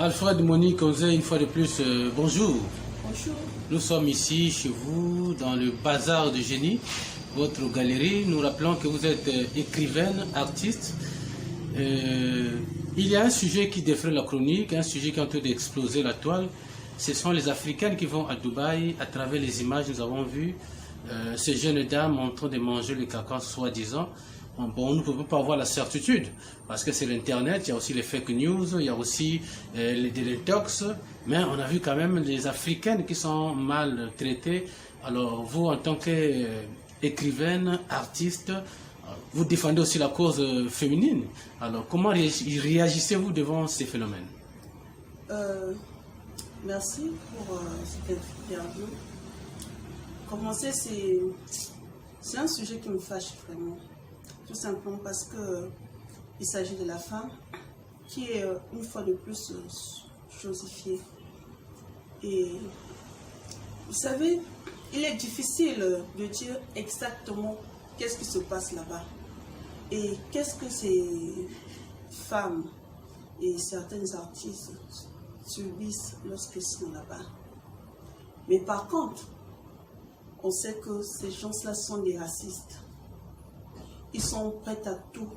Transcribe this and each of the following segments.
Alfred, Monique, Osé, une fois de plus, bonjour. Bonjour. Nous sommes ici chez vous dans le Bazar de Génie, votre galerie. Nous rappelons que vous êtes écrivaine, artiste. Il y a un sujet qui défraie la chronique, un sujet qui est en train d'exploser la toile. Ce sont les Africaines qui vont à Dubaï. À travers les images, nous avons vu ces jeunes dames en train de manger le caca, soi-disant. Bon, nous ne pouvons pas avoir la certitude, parce que c'est l'Internet, il y a aussi les fake news, il y a aussi les détox, mais on a vu quand même les Africaines qui sont mal traitées. Alors vous, en tant qu'écrivaine, artiste, vous défendez aussi la cause féminine. Alors comment réagissez-vous devant ces phénomènes? Merci pour cette interview. Commencer, c'est un sujet qui me fâche vraiment. Tout simplement parce qu'il s'agit de la femme qui est une fois de plus chosifiée. Et vous savez, il est difficile de dire exactement qu'est-ce qui se passe là-bas et qu'est-ce que ces femmes et certains artistes subissent lorsqu'ils sont là-bas. Mais par contre, on sait que ces gens-là sont des racistes. Ils sont prêts à tout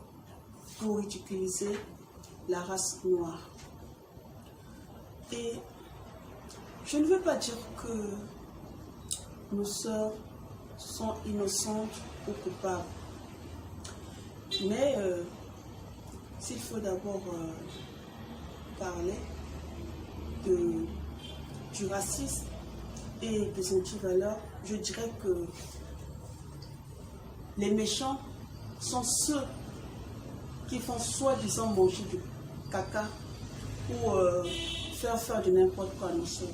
pour utiliser la race noire. Et je ne veux pas dire que nos sœurs sont innocentes ou coupables. Mais s'il faut d'abord parler du racisme et des antivaleurs, je dirais que les méchants sont ceux qui font soi-disant manger du caca ou faire de n'importe quoi à nos soeurs.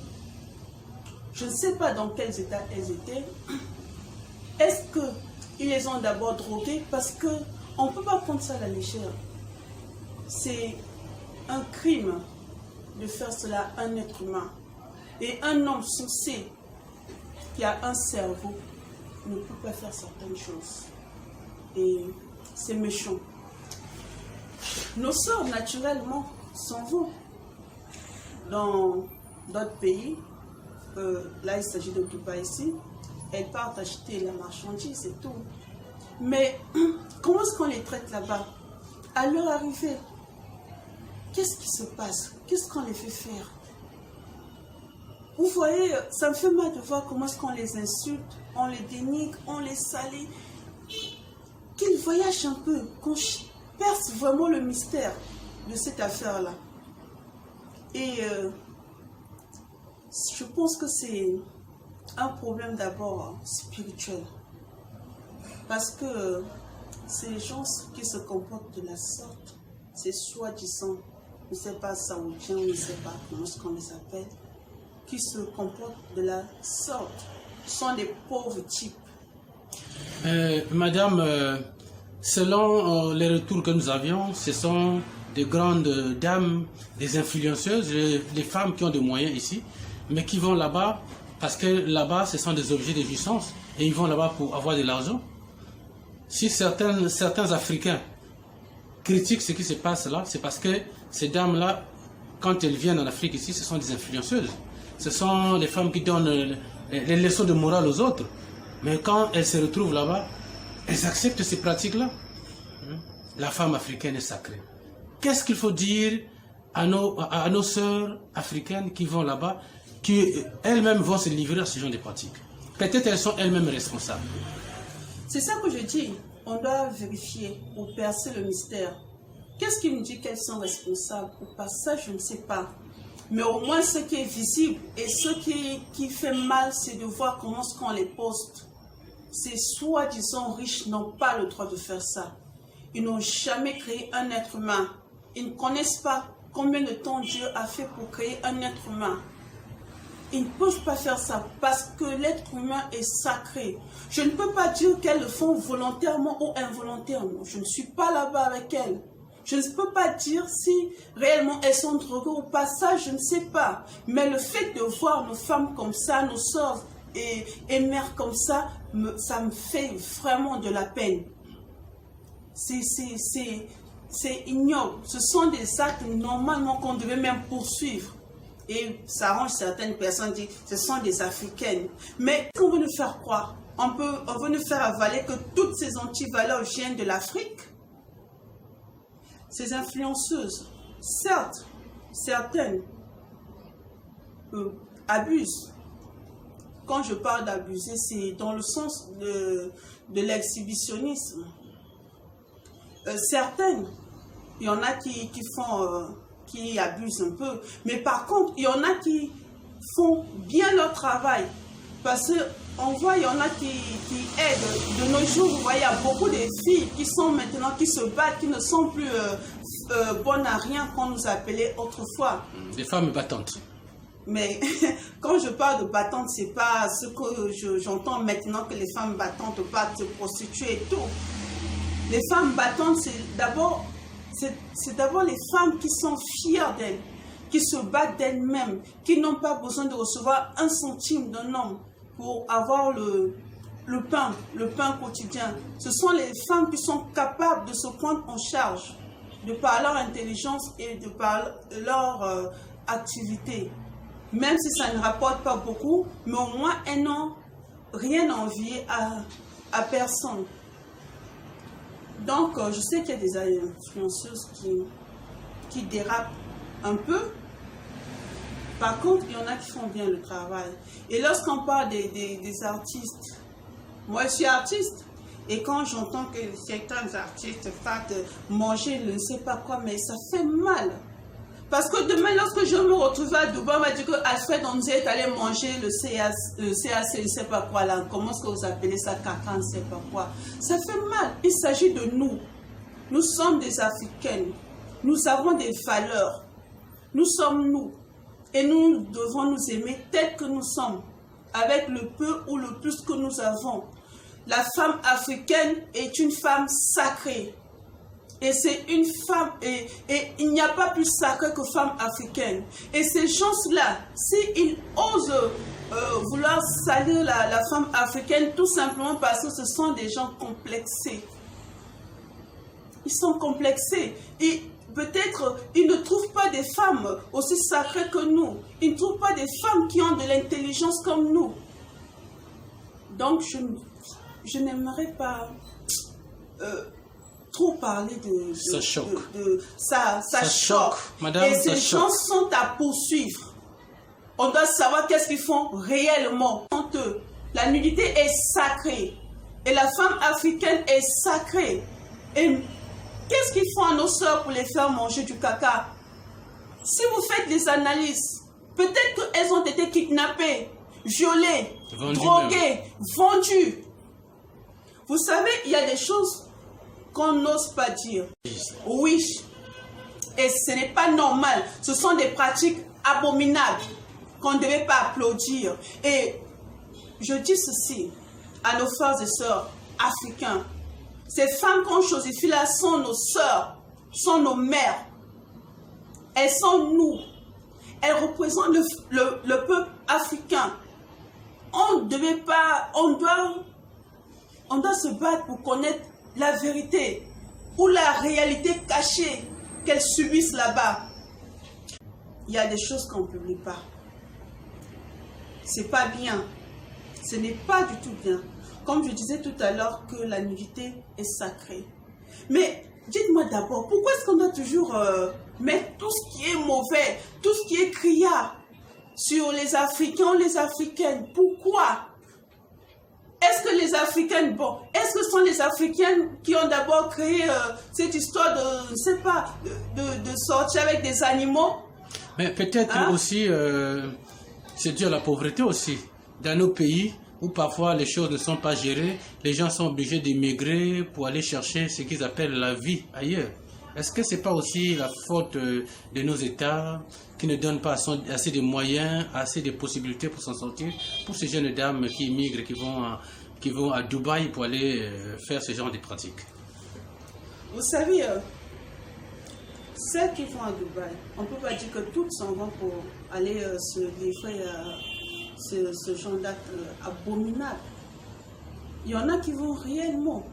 Je ne sais pas dans quels états elles étaient. Est-ce qu'ils les ont d'abord droguées? Parce qu'on ne peut pas prendre ça à la légère. C'est un crime de faire cela à un être humain. Et un homme censé qui a un cerveau ne peut pas faire certaines choses. Et c'est méchant. Nos sœurs, naturellement, s'en vont dans d'autres pays. Là, il s'agit de Dubaï ici. Elles partent acheter la marchandise et tout. Mais comment est-ce qu'on les traite là-bas? À leur arrivée, qu'est-ce qui se passe? Qu'est-ce qu'on les fait faire? Vous voyez, ça me fait mal de voir comment est-ce qu'on les insulte, on les dénigre, on les salit. Qu'ils voyagent un peu, qu'on perce vraiment le mystère de cette affaire-là. Et je pense que c'est un problème d'abord spirituel. Parce que ces gens qui se comportent de la sorte, c'est soi-disant, je ne sais pas saoudiens, on ne sait pas comment est-ce qu'on les appelle, qui se comportent de la sorte, sont des pauvres types. Madame, selon les retours que nous avions, ce sont des grandes dames, des influenceuses, les femmes qui ont des moyens ici, mais qui vont là-bas parce que là-bas, ce sont des objets de jouissance et ils vont là-bas pour avoir de l'argent. Si certains Africains critiquent ce qui se passe là, c'est parce que ces dames-là, quand elles viennent en Afrique ici, ce sont des influenceuses. Ce sont les femmes qui donnent les leçons de morale aux autres. Mais quand elles se retrouvent là-bas, elles acceptent ces pratiques-là. La femme africaine est sacrée. Qu'est-ce qu'il faut dire à nos sœurs africaines qui vont là-bas, qui elles-mêmes vont se livrer à ce genre de pratiques? Peut-être elles sont elles-mêmes responsables. C'est ça que je dis. On doit vérifier ou percer le mystère. Qu'est-ce qui nous dit qu'elles sont responsables ou pas? Ça, je ne sais pas. Mais au moins, ce qui est visible et ce qui fait mal, c'est de voir comment est-ce qu'on les poste. Ces soi-disant riches n'ont pas le droit de faire ça. Ils n'ont jamais créé un être humain. Ils ne connaissent pas combien de temps Dieu a fait pour créer un être humain. Ils ne peuvent pas faire ça parce que l'être humain est sacré. Je ne peux pas dire qu'elles le font volontairement ou involontairement. Je ne suis pas là-bas avec elles. Je ne peux pas dire si réellement elles sont droguées ou pas. Ça, je ne sais pas. Mais le fait de voir nos femmes comme ça, nos sœurs et mères comme ça, ça me fait vraiment de la peine. c'est ignoble. Ce sont des actes normalement qu'on devait même poursuivre. Et ça arrange certaines personnes disent ce sont des Africaines. Mais qu'on veut nous faire croire, on veut nous faire avaler que toutes ces antivaleurs viennent de l'Afrique. Ces influenceuses, certes, certaines abusent. Quand je parle d'abuser, c'est dans le sens de l'exhibitionnisme. Certaines, il y en a qui abusent un peu, mais par contre, il y en a qui font bien leur travail. Parce qu'on voit, il y en a qui aident. De nos jours, vous voyez, il y a beaucoup de filles qui sont maintenant, qui se battent, qui ne sont plus bonnes à rien qu'on nous appelait autrefois. Des femmes battantes. Mais quand je parle de battantes, ce n'est pas ce que j'entends maintenant, que les femmes battantes partent se prostituer et tout. Les femmes battantes, c'est d'abord les femmes qui sont fières d'elles, qui se battent d'elles-mêmes, qui n'ont pas besoin de recevoir un centime d'un homme pour avoir le pain quotidien. Ce sont les femmes qui sont capables de se prendre en charge, de par leur intelligence et de par leur activité. Même si ça ne rapporte pas beaucoup, mais au moins elles n'ont rien à envier à personne. Donc, je sais qu'il y a des influenceuses qui dérapent un peu. Par contre, il y en a qui font bien le travail. Et lorsqu'on parle des artistes, moi je suis artiste. Et quand j'entends que certains artistes fassent manger le ne sais pas quoi, mais ça fait mal. Parce que demain, lorsque je me retrouve à Dubaï, on m'a dit que Alfred Onzi est allé manger le CAC, je ne sais pas quoi là. Comment est-ce que vous appelez ça, caca, je ne sais pas quoi. Ça fait mal. Il s'agit de nous. Nous sommes des Africaines. Nous avons des valeurs. Nous sommes nous. Et nous devons nous aimer tels que nous sommes. Avec le peu ou le plus que nous avons. La femme africaine est une femme sacrée. Et c'est une femme, et il n'y a pas plus sacré que femme africaine. Et ces gens-là, s'ils osent vouloir salir la femme africaine, tout simplement parce que ce sont des gens complexés. Ils sont complexés. Et peut-être, ils ne trouvent pas des femmes aussi sacrées que nous. Ils ne trouvent pas des femmes qui ont de l'intelligence comme nous. Donc, je n'aimerais pas... trop parler ça choque. Ça choque. Madame, et ces gens sont à poursuivre. On doit savoir qu'est-ce qu'ils font réellement. La nudité est sacrée. Et la femme africaine est sacrée. Et qu'est-ce qu'ils font à nos sœurs pour les faire manger du caca? Si vous faites des analyses, peut-être qu'elles ont été kidnappées, violées, droguées, vendues. Vous savez, il y a des choses qu'on n'ose pas dire. Oui. Et ce n'est pas normal. Ce sont des pratiques abominables qu'on ne devait pas applaudir. Et je dis ceci à nos frères et sœurs africains. Ces femmes qu'on choisit là sont nos sœurs, sont nos mères. Elles sont nous. Elles représentent le peuple africain. On doit se battre pour connaître la vérité ou la réalité cachée qu'elles subissent là-bas. Il y a des choses qu'on ne publie pas. C'est pas bien. Ce n'est pas du tout bien. Comme je disais tout à l'heure que la nudité est sacrée. Mais dites-moi d'abord, pourquoi est-ce qu'on doit toujours mettre tout ce qui est mauvais, tout ce qui est criard sur les Africains ou les Africaines? Pourquoi? Est-ce que les Africaines, est-ce que ce sont les Africaines qui ont d'abord créé cette histoire de, je ne sais pas, de sortir avec des animaux? Mais peut-être aussi, c'est dû à la pauvreté aussi. Dans nos pays où parfois les choses ne sont pas gérées, les gens sont obligés d'émigrer pour aller chercher ce qu'ils appellent la vie ailleurs. Est-ce que ce n'est pas aussi la faute de nos États qui ne donnent pas assez de moyens, assez de possibilités pour s'en sortir, pour ces jeunes dames qui immigrent, qui vont à Dubaï pour aller faire ce genre de pratiques? Vous savez, celles qui vont à Dubaï, on ne peut pas dire que toutes s'en vont pour aller se livrer ce genre d'acte abominable. Il y en a qui vont réellement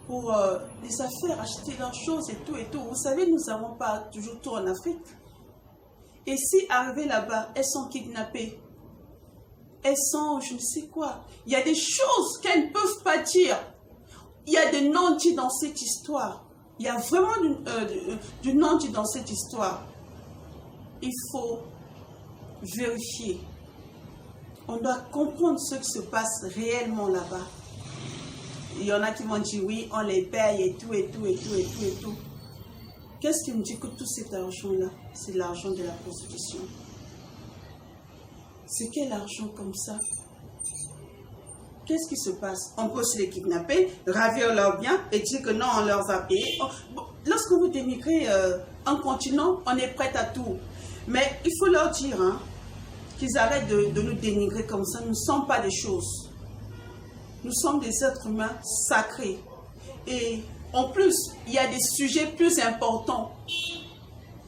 pour les affaires, acheter leurs choses et tout et tout. Vous savez, nous n'avons pas toujours tout en Afrique. Et si arrivées là-bas, elles sont kidnappées, elles sont je ne sais quoi. Il y a des choses qu'elles ne peuvent pas dire. Il y a des non-dits dans cette histoire. Il y a vraiment du non-dit dans cette histoire. Il faut vérifier. On doit comprendre ce qui se passe réellement là-bas. Il y en a qui vont dire oui, on les paye et tout, et tout, et tout, et tout, et tout. Qu'est-ce qui me dit que tout cet argent-là, c'est l'argent de la prostitution? C'est quel argent comme ça? Qu'est-ce qui se passe? On peut se les kidnapper, ravir leurs biens et dire que non, on leur va payer. Lorsque vous dénigrez un continent, on est prêt à tout. Mais il faut leur dire qu'ils arrêtent de nous dénigrer comme ça. Nous ne sommes pas des choses. Nous sommes des êtres humains sacrés. Et en plus, il y a des sujets plus importants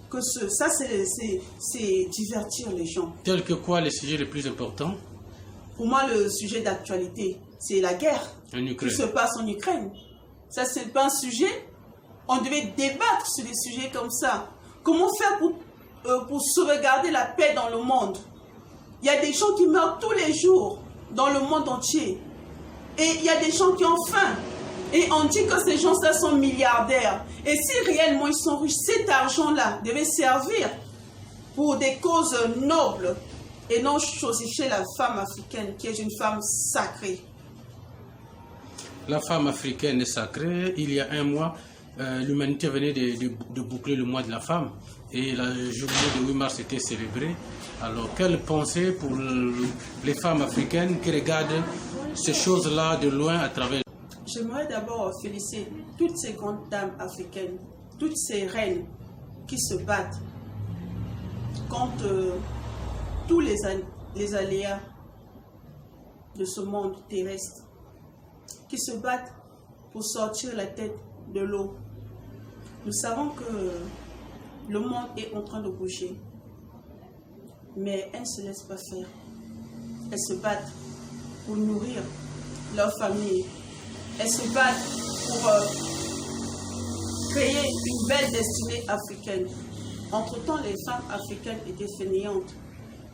que ce. Ça, c'est divertir les gens. Tel que quoi, les sujets les plus importants? Pour moi, le sujet d'actualité, c'est la guerre qui se passe en Ukraine. Ça, c'est pas un sujet. On devait débattre sur des sujets comme ça. Comment faire pour sauvegarder la paix dans le monde? Il y a des gens qui meurent tous les jours dans le monde entier. Et il y a des gens qui ont faim. Et on dit que ces gens-là sont milliardaires. Et si réellement ils sont riches, cet argent-là devait servir pour des causes nobles et non chosifier la femme africaine qui est une femme sacrée. La femme africaine est sacrée. Il y a un mois, l'humanité venait de boucler le mois de la femme. Et la journée de 8 mars était célébrée. Alors, quelle pensée pour les femmes africaines qui regardent ces choses-là de loin à travers... J'aimerais d'abord féliciter toutes ces grandes dames africaines, toutes ces reines qui se battent contre tous les aléas de ce monde terrestre, qui se battent pour sortir la tête de l'eau. Nous savons que le monde est en train de bouger, mais elles ne se laissent pas faire. Elles se battent pour nourrir leur famille. Elles se battent pour créer une belle destinée africaine. Entre-temps, les femmes africaines étaient fainéantes.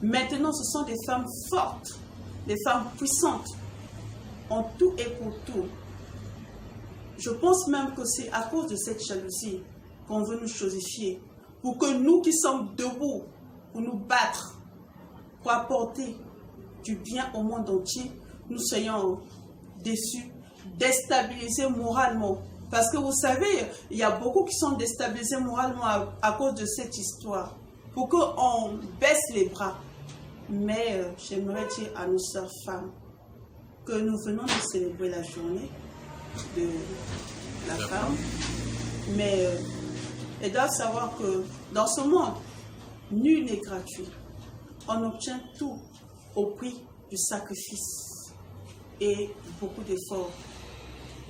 Maintenant, ce sont des femmes fortes, des femmes puissantes, en tout et pour tout. Je pense même que c'est à cause de cette jalousie qu'on veut nous chosifier, pour que nous qui sommes debout, pour nous battre, pour apporter du bien au monde entier, nous soyons déçus, déstabilisés moralement. Parce que vous savez, il y a beaucoup qui sont déstabilisés moralement à cause de cette histoire. Pour qu'on baisse les bras. Mais j'aimerais dire à nos sœurs femmes que nous venons de célébrer la journée de la femme. Mais elles doivent savoir que dans ce monde, nul n'est gratuit. On obtient tout au prix du sacrifice et beaucoup d'efforts.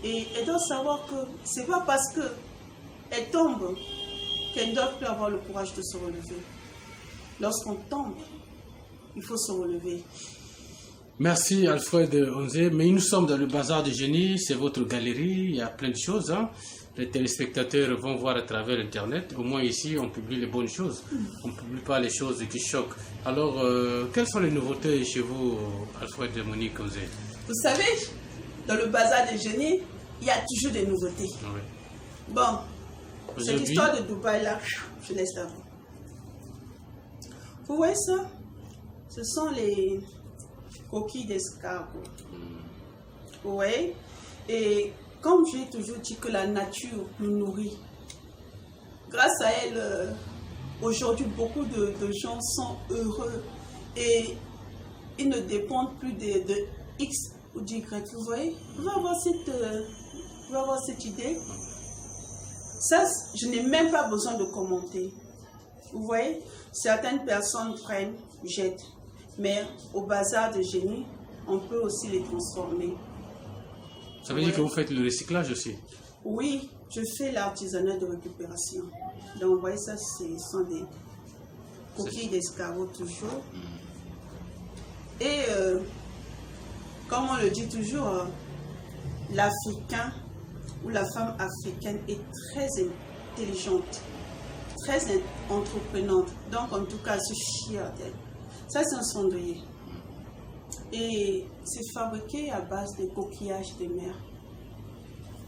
Et elles doivent savoir que ce n'est pas parce qu'elles tombent qu'elles ne doivent plus avoir le courage de se relever. Lorsqu'on tombe, il faut se relever. Merci Alfred Onzé. Mais nous sommes dans le bazar du génie, c'est votre galerie, il y a plein de choses. Les téléspectateurs vont voir à travers Internet. Au moins ici, on publie les bonnes choses. On ne publie pas les choses qui choquent. Alors, quelles sont les nouveautés chez vous, Alfred et Monique Onzé? Vous savez, dans le bazar du génie, il y a toujours des nouveautés. Oui. Bon, cette histoire de Dubaï là, je laisse là. Vous voyez ça? Ce sont les coquilles d'escargot. Vous voyez? Et comme j'ai toujours dit que la nature nous nourrit, grâce à elle, aujourd'hui, beaucoup de gens sont heureux et ils ne dépendent plus de X ou d'Y. Vous voyez? Vous pouvez avoir cette idée. Ça, je n'ai même pas besoin de commenter. Vous voyez? Certaines personnes prennent, jettent. Mais au bazar de génie, on peut aussi les transformer. Ça veut dire que vous faites le recyclage aussi? Oui, je fais l'artisanat de récupération. Donc, vous voyez, ça, ce sont des coquilles d'escargot toujours. Et, comme on le dit toujours, l'Africain où la femme africaine est très intelligente, très entreprenante. Donc, en tout cas, se fier d'elle. Ça, c'est un cendrier. Et c'est fabriqué à base de coquillages de mer.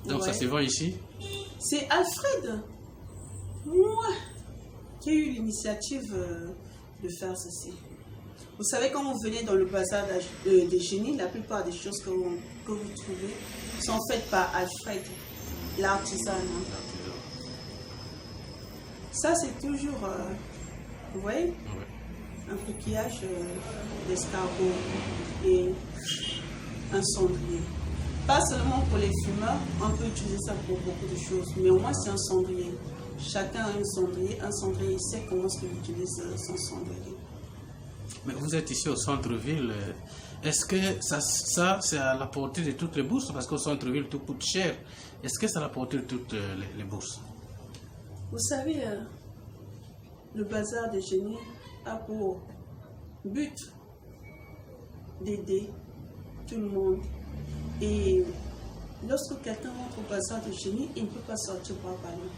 Donc, ça se vend ici? C'est Alfred, moi, qui ai eu l'initiative de faire ceci. Vous savez, quand vous venez dans le bazar des génies, la plupart des choses que vous trouvez sont faites par Alfred, l'artisan. Ça, c'est toujours, vous voyez, un coquillage d'escargot et un cendrier. Pas seulement pour les fumeurs, on peut utiliser ça pour beaucoup de choses, mais au moins c'est un cendrier. Chacun a un cendrier il sait comment est-ce qu'il utilise son cendrier. Mais vous êtes ici au centre-ville, est-ce que ça c'est à la portée de toutes les bourses? Parce qu'au centre-ville tout coûte cher. Est-ce que c'est à la portée de toutes les bourses? Vous savez, le bazar des génies a pour but d'aider tout le monde. Et lorsque quelqu'un rentre au bazar des génies, il ne peut pas sortir bras ballants.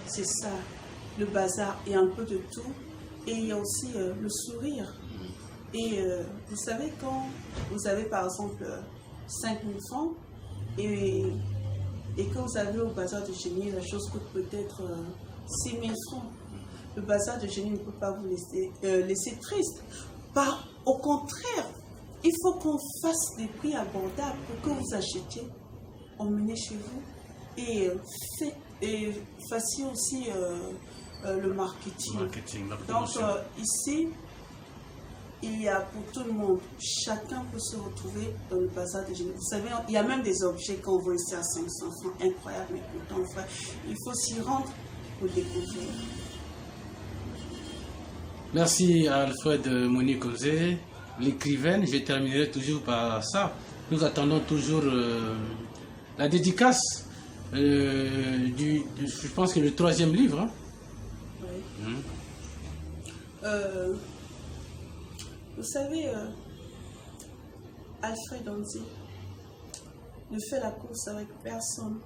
C'est ça, le bazar, il y a un peu de tout. Et il y a aussi le sourire. Et vous savez, quand vous avez par exemple 5 000 francs et que vous avez au bazar de génie, la chose coûte peut-être 6 000 francs. Le bazar de génie ne peut pas vous laisser triste. Au contraire, il faut qu'on fasse des prix abordables pour que vous achetiez, emmenez chez vous et fassiez aussi le marketing. Donc ici, il y a pour tout le monde. Chacun peut se retrouver dans le bazar des génies. Vous savez, il y a même des objets qu'on voit ici à 500 francs, incroyables, mais pourtant, frère, il faut s'y rendre pour découvrir. Merci à Alfred Monique Osé, l'écrivaine. Je terminerai toujours par ça. Nous attendons toujours la dédicace je pense que le 3e livre. Hein? Oui. Vous savez, Alfred Onzi ne fait la course avec personne.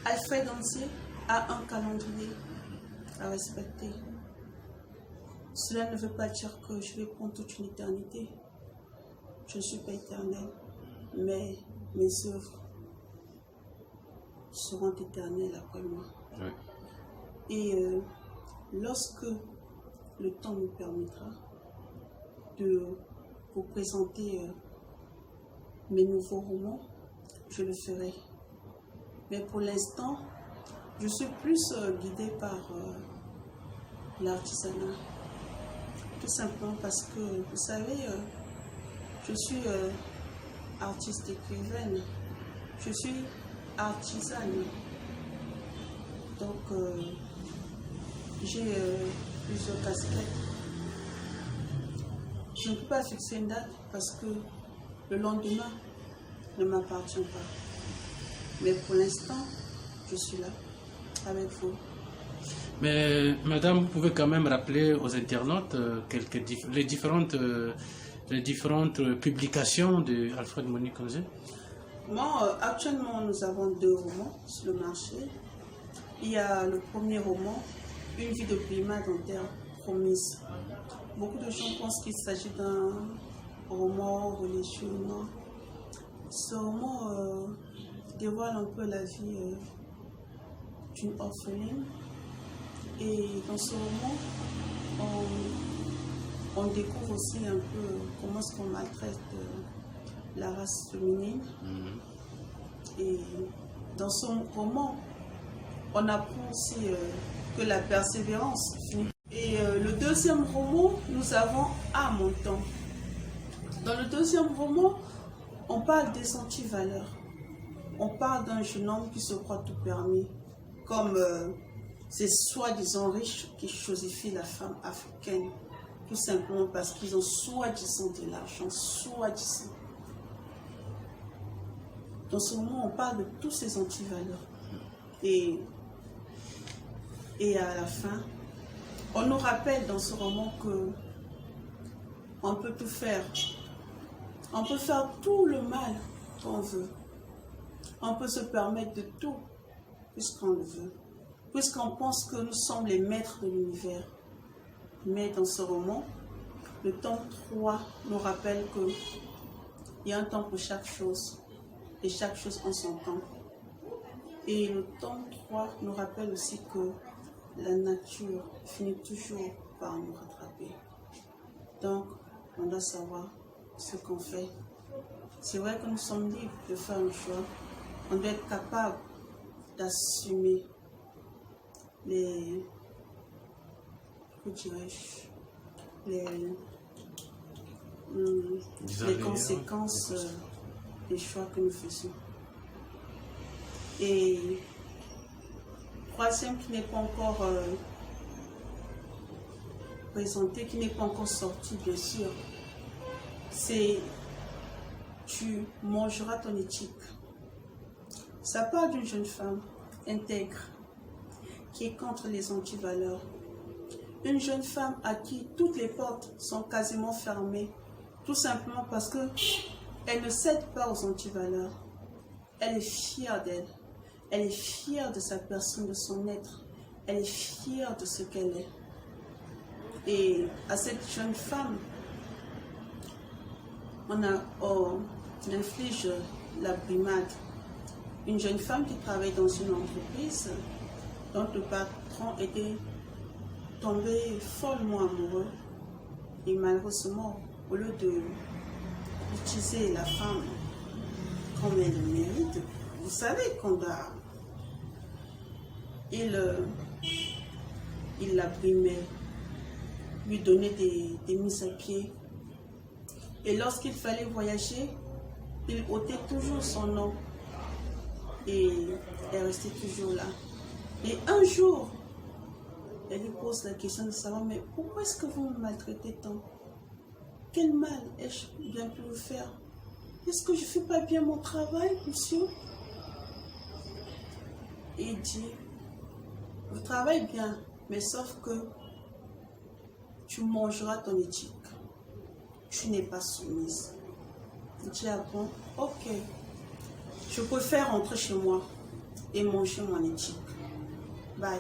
Alfred Onzi a un calendrier à respecter. Cela ne veut pas dire que je vais prendre toute une éternité. Je ne suis pas éternel, mais mes œuvres seront éternelles après moi. Oui. Et lorsque le temps me permettra de vous présenter mes nouveaux romans, je le ferai. Mais pour l'instant, je suis plus guidée par l'artisanat. Tout simplement parce que, vous savez, je suis artiste écrivaine, je suis artisane. Donc, j'ai plusieurs casquettes. Je ne peux pas fixer une date parce que le lendemain ne m'appartient pas. Mais pour l'instant, je suis là, avec vous. Mais madame, vous pouvez quand même rappeler aux internautes les différentes publications de Alfred Monique Osé? Moi, actuellement, nous avons 2 romans sur le marché. Il y a le premier roman, Une vie de prima dentaire promise. Beaucoup de gens pensent qu'il s'agit d'un roman religieux. Non. Ce roman dévoile un peu la vie d'une orpheline. Et dans ce roman, on découvre aussi un peu comment est-ce qu'on maltraite la race féminine. Et dans son roman, on apprend aussi que la persévérance finit. Et le 2e roman, nous avons À mon temps. Dans le 2e roman, on parle des antivaleurs. On parle d'un jeune homme qui se croit tout permis, comme ces soi-disant riches qui chosifient la femme africaine, tout simplement parce qu'ils ont soi-disant de l'argent, soi-disant. Dans ce moment, on parle de tous ces antivaleurs. Et à la fin, on nous rappelle dans ce roman que on peut tout faire. On peut faire tout le mal qu'on veut. On peut se permettre de tout, puisqu'on le veut. Puisqu'on pense que nous sommes les maîtres de l'univers. Mais dans ce roman, le tome 3 nous rappelle qu'il y a un temps pour chaque chose, et chaque chose en son temps. Et le tome 3 nous rappelle aussi que la nature finit toujours par nous rattraper. Donc, on doit savoir ce qu'on fait. C'est vrai que nous sommes libres de faire un choix. On doit être capable d'assumer les conséquences des choix que nous faisons. Et troisième qui n'est pas encore présenté, qui n'est pas encore sorti, bien sûr, c'est tu mangeras ton éthique. Ça part d'une jeune femme intègre qui est contre les antivaleurs. Une jeune femme à qui toutes les portes sont quasiment fermées, tout simplement parce qu'elle ne cède pas aux antivaleurs. Elle est fière d'elle. Elle est fière de sa personne, de son être. Elle est fière de ce qu'elle est. Et à cette jeune femme, on inflige la brimade. Une jeune femme qui travaille dans une entreprise dont le patron était tombé follement amoureux. Et malheureusement, au lieu d'utiliser la femme comme elle le mérite, vous savez qu'on doit... Il la brimait, lui donnait des mises à pied. Et lorsqu'il fallait voyager, il ôtait toujours son nom. Et elle restait toujours là. Et un jour, elle lui pose la question de savoir, mais pourquoi est-ce que vous me maltraitez tant? Quel mal ai-je bien pu vous faire? Est-ce que je ne fais pas bien mon travail, monsieur? Et il dit, vous travaillez bien, mais sauf que tu mangeras ton éthique. Tu n'es pas soumise. Il dit, ah bon, ok. Je préfère rentrer chez moi et manger mon éthique. Bye.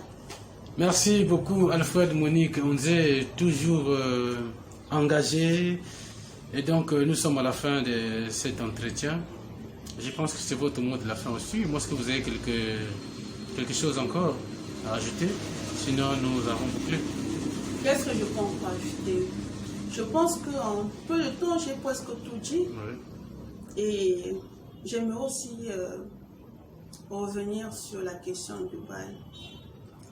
Merci beaucoup Alfred Monique. On est toujours engagé. Et donc nous sommes à la fin de cet entretien. Je pense que c'est votre mot de la fin aussi. Moi, est-ce que vous avez quelque chose encore à ajouter? Sinon, nous avons bouclé. Qu'est-ce que je peux encore ajouter? Je pense qu'en peu de temps, j'ai presque tout dit. Oui. Et j'aimerais aussi revenir sur la question de Dubaï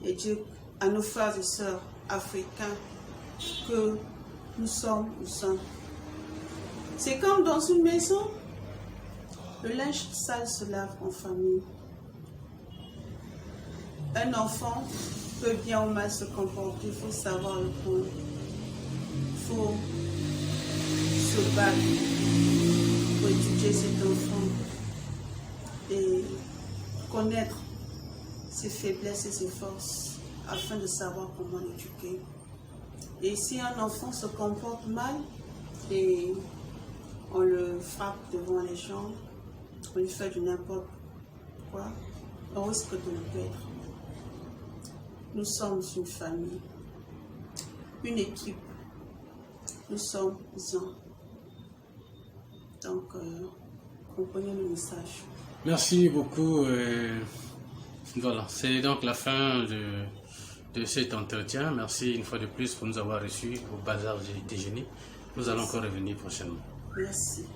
et dire à nos frères et sœurs africains que nous sommes sains. C'est comme dans une maison, le linge sale se lave en famille. Un enfant peut bien ou mal se comporter, il faut savoir le point. Il faut se battre pour étudier cet enfant et connaître ses faiblesses et ses forces afin de savoir comment l'éduquer. Et si un enfant se comporte mal et on le frappe devant les gens, on lui fait du n'importe quoi, on risque de le perdre. Nous sommes une famille, une équipe. Nous sommes un. Donc, comprenez le message. Merci beaucoup. Voilà, c'est donc la fin de cet entretien. Merci une fois de plus pour nous avoir reçus au Bazar Déjeuner. Nous allons encore revenir prochainement. Merci.